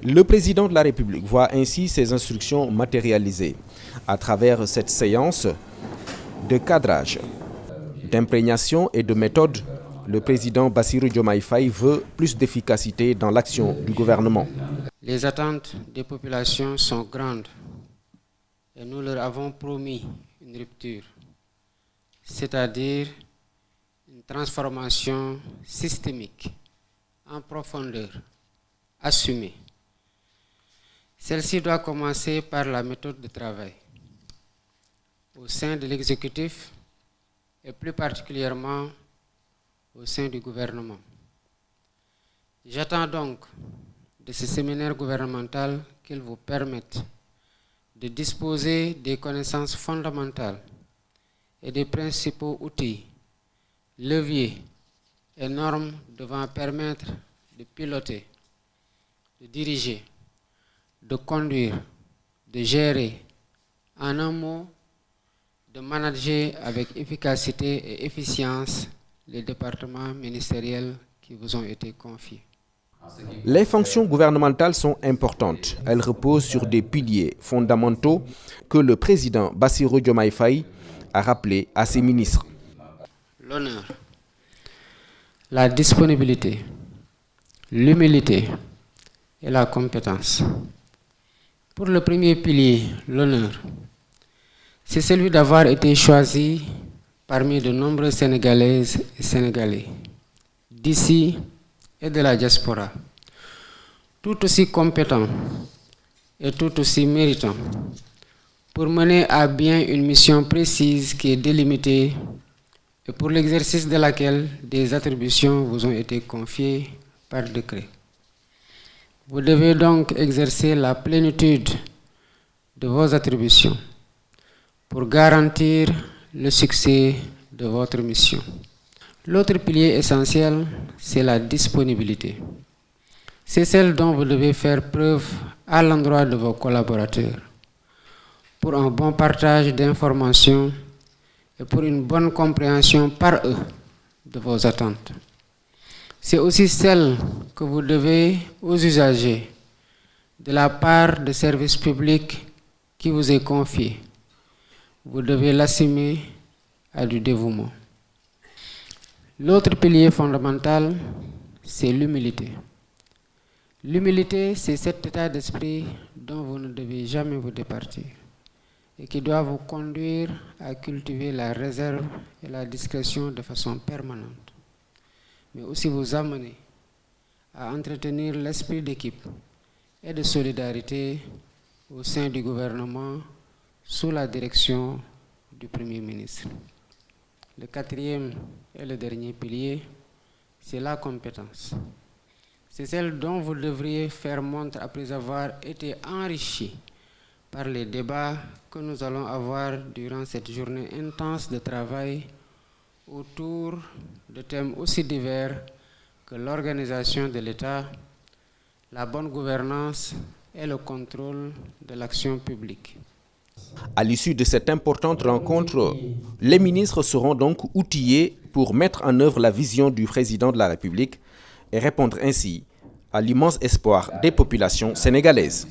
Le président de la République voit ainsi ses instructions matérialisées à travers cette séance de cadrage, d'imprégnation et de méthode. Le président Bassirou Diomaye Faye veut plus d'efficacité dans l'action du gouvernement. Les attentes des populations sont grandes et nous leur avons promis une rupture, c'est-à-dire une transformation systémique, en profondeur, assumée. Celle-ci doit commencer par la méthode de travail. Au sein de l'exécutif et plus particulièrement au sein du gouvernement. J'attends donc de ce séminaire gouvernemental qu'il vous permette de disposer des connaissances fondamentales et des principaux outils, leviers et normes devant permettre de piloter, de diriger, de conduire, de gérer, en un mot, de manager avec efficacité et efficience les départements ministériels qui vous ont été confiés. Les fonctions gouvernementales sont importantes. Elles reposent sur des piliers fondamentaux que le président Bassirou Diomaye Faye a rappelés à ses ministres. L'honneur, la disponibilité, l'humilité et la compétence. Pour le premier pilier, l'honneur, c'est celui d'avoir été choisi parmi de nombreuses Sénégalaises et Sénégalais, d'ici et de la diaspora, tout aussi compétents et tout aussi méritants pour mener à bien une mission précise qui est délimitée et pour l'exercice de laquelle des attributions vous ont été confiées par décret. Vous devez donc exercer la plénitude de vos attributions pour garantir le succès de votre mission. L'autre pilier essentiel, c'est la disponibilité. C'est celle dont vous devez faire preuve à l'endroit de vos collaborateurs pour un bon partage d'informations et pour une bonne compréhension par eux de vos attentes. C'est aussi celle que vous devez aux usagers de la part de services publics qui vous est confié. Vous devez l'assumer à du dévouement. L'autre pilier fondamental, c'est l'humilité. L'humilité, c'est cet état d'esprit dont vous ne devez jamais vous départir et qui doit vous conduire à cultiver la réserve et la discrétion de façon permanente, mais aussi vous amener à entretenir l'esprit d'équipe et de solidarité au sein du gouvernement sous la direction du Premier ministre. Le quatrième et le dernier pilier, c'est la compétence. C'est celle dont vous devriez faire montre après avoir été enrichi par les débats que nous allons avoir durant cette journée intense de travail autour de thèmes aussi divers que l'organisation de l'État, la bonne gouvernance et le contrôle de l'action publique. À l'issue de cette importante rencontre, les ministres seront donc outillés pour mettre en œuvre la vision du président de la République et répondre ainsi à l'immense espoir des populations sénégalaises.